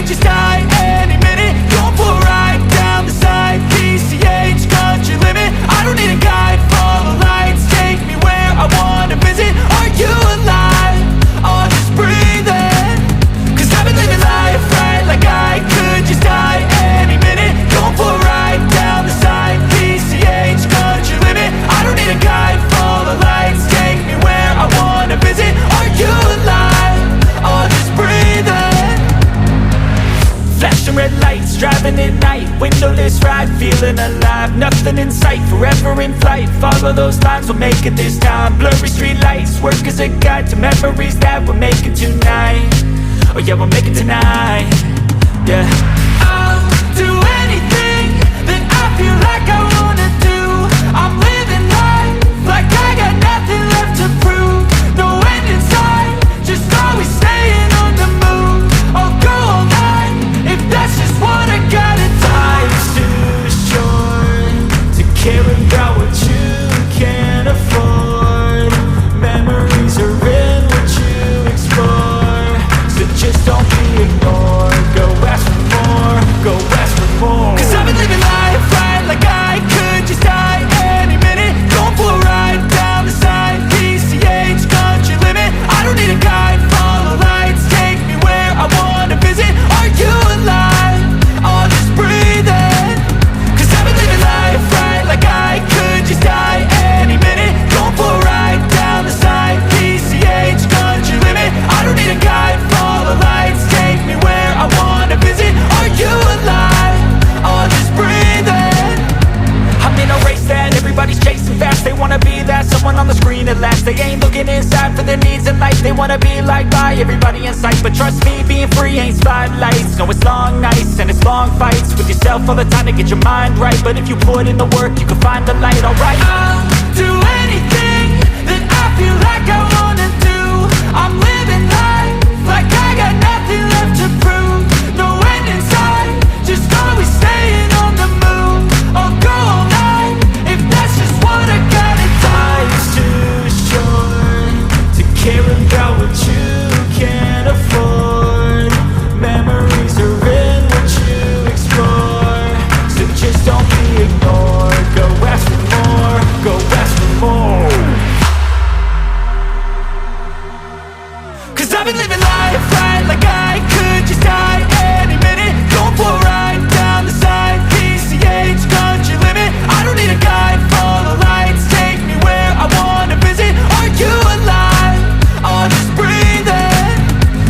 just die any minute. Going for a ride down the side, PCH, country limit. I don't need a guide, follow lights, take me where I wanna visit. Are you alive? Or just breathing? Cause I've been living life right like I could just die any minute. Going for a ride down the side, PCH, country limit. I don't need a guide, follow lights, take me where I wanna visit. Are you alive? Or just breathing? Flashing red lights, driving at night, windowless ride, feeling alive. Nothing in sight, forever in flight. Follow those lines, we'll make it this time. Blurry street lights, work as a guide to memories that we're making tonight. Oh yeah, we'll make it tonight. Yeah. I'll do anything that I feel like I wanna do. I'm living life like I got nothing left to prove. No end in sight, just always staying on the move. I'll go all night if that's just what I gotta do. Life's too short to care about what you can't afford. Memories are in what you explore, so just don't be ignored. Go ask for more, go ask for more. Cause I've been living life right like I could just die any minute. Going for a ride down the side, PCH, country limit. I don't need a guide, follow lights, take me where I wanna visit. Are you alive? Or just breathing? Cause I've been living life right like I could just die any minute. Going for a ride down the side, PCH, country limit. I don't need a guide, follow lights, take me where I wanna visit. Are you alive? Or just breathing? I'm in a race that everybody's chasing fast. They wanna be that someone on the screen at last. They ain't looking inside for their needs in life. They wanna be liked by everybody in sight. But trust me, being free ain't spotlights. No, it's long nights and it's long fights with yourself all the time to get your mind right. But if you put in the work, you can find the light, alright. I'll do anything that I feel like I wanna do. I'm living life like I got nothing left to prove. No end in sight, just always staying on the move. I'll go all night if that's just what I gotta do. Life's too short to care about what you can't afford. Memories are in what you explore, so just don't be ignored. Go ask for more, go ask for more. Cause I've been living life right like I could just die any minute. Going for a ride down the side, PCH, country limit. I don't need a guide, follow lights, take me where I wanna visit. Are you alive? Or just breathing?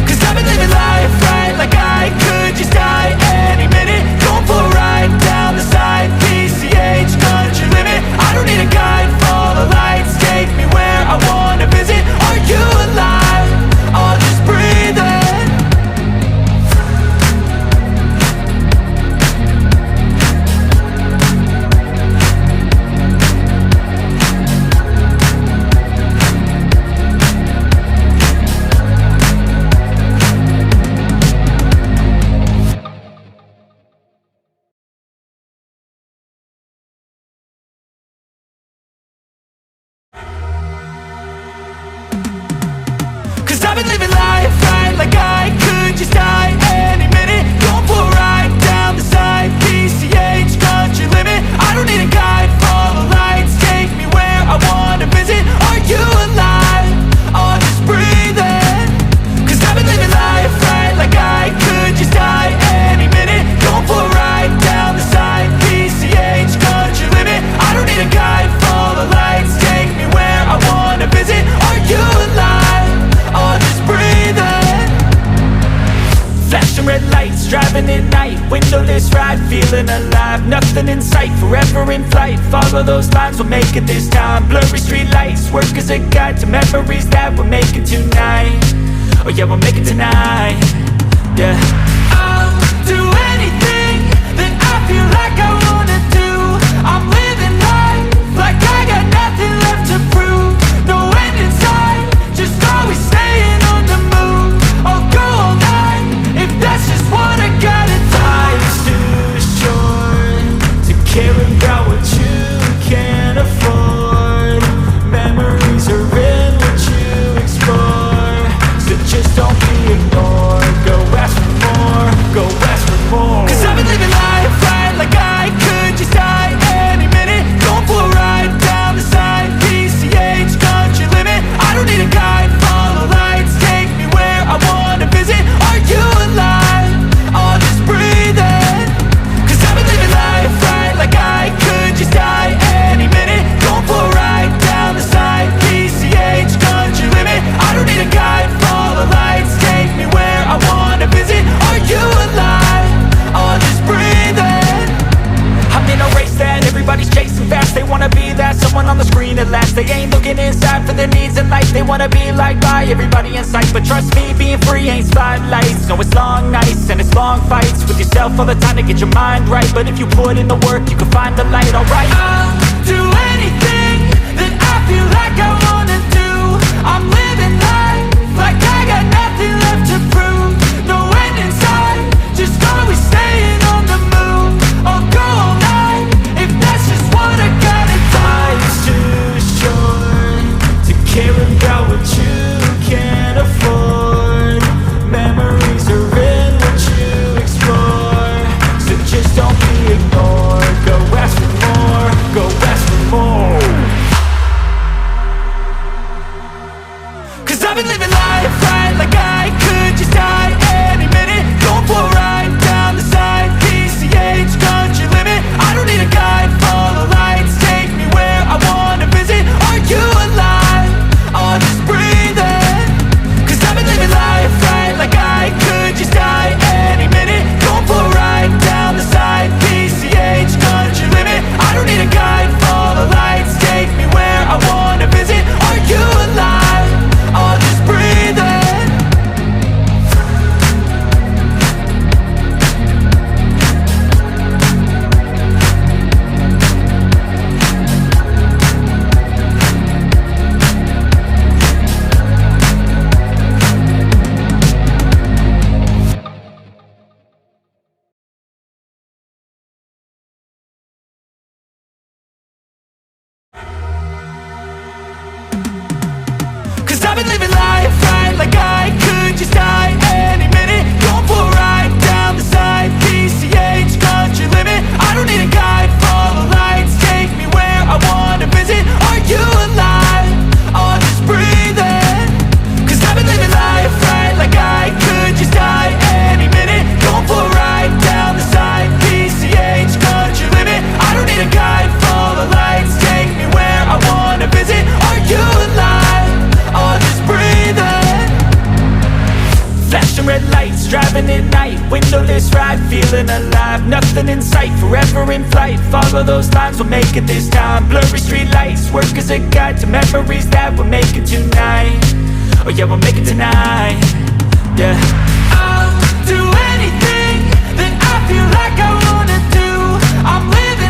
Cause I've been living life right like I could just die any minute. Going for a ride down the side, PCH, country limit. I don't need a guide, follow lights, take me where I wanna visit. Are you alive? Or just breathing? Cause I've been living life right like I could just die any minute. Going for a ride down the side, PCH, country limit. I don't need a guide, follow lights, take me where I wanna visit. Are you alive? Or just breathing? Cause I've been living life right like I could just die any minute. Going for a ride down the side, PCH, country limit. I don't need a guide, follow lights, take me where I wanna visit. Are you alive? Or just breathing? Flashing red lights, driving at night, windowless ride, feeling alive. Nothing in sight, forever in flight. Follow those lines, we'll make it this time. Blurry street lights, work as a guide to memories that we're making tonight. Oh yeah, we'll make it tonight. Yeah. I'll do anything that I feel like I wanna do. I'm living life like I got nothing left to prove. No end in sight, just always staying on the move. I'll go all night if that's just what I gotta do. Life's too short to care about what you can't afford. Memories are in what you explore, so just don't be ignored. Go ask for more, go wanna be liked by everybody in sight, but trust me, being free ain't spotlights. No, it's long nights and it's long fights with yourself all the time to get your mind right. But if you put in the work, you can find the light, alright. I'll do anything that I feel like I wanna do. I'm living life like I got nothing left to prove. No end in sight, just always staying on the move. I'll go all night if that's just what I gotta do. Life's too short to care about what you can't afford. Memories are in what you explore, so just don't be ignored. Go ask for more, go ask for more. Cause I've been living life right like I could just die any minute. Going for a ride down the side, PCH, country limit. I don't need a guide, follow lights, take me where I wanna visit. Are you alive? I'll just breathe in. Cause I've been living life right like I could just die any minute. Going for a ride down the side, PCH, country limit. I don't need a guide, follow lights, take me where I wanna visit. Are you alive? I'll just breathe in. Cause I've been living life right like I could just die any minute. Going for a ride down the side, PCH, country limit. I don't need a guide, follow lights, take me where I wanna visit. Are you alive? I'll just breathe in. Cause I've been living life right like I could just die any minute. Going for a ride down the side, PCH, country limit. I don't need a guide, follow lights, take me where I wanna visit. Are you alive? I'll just breathe in. Flashing red lights, driving at night, windowless ride, feeling alive. Nothing in sight, forever in flight. Follow those lines, we'll make it this time. Blurry street lights, work as a guide to memories that we're making tonight. Oh yeah, we'll make it tonight. Yeah.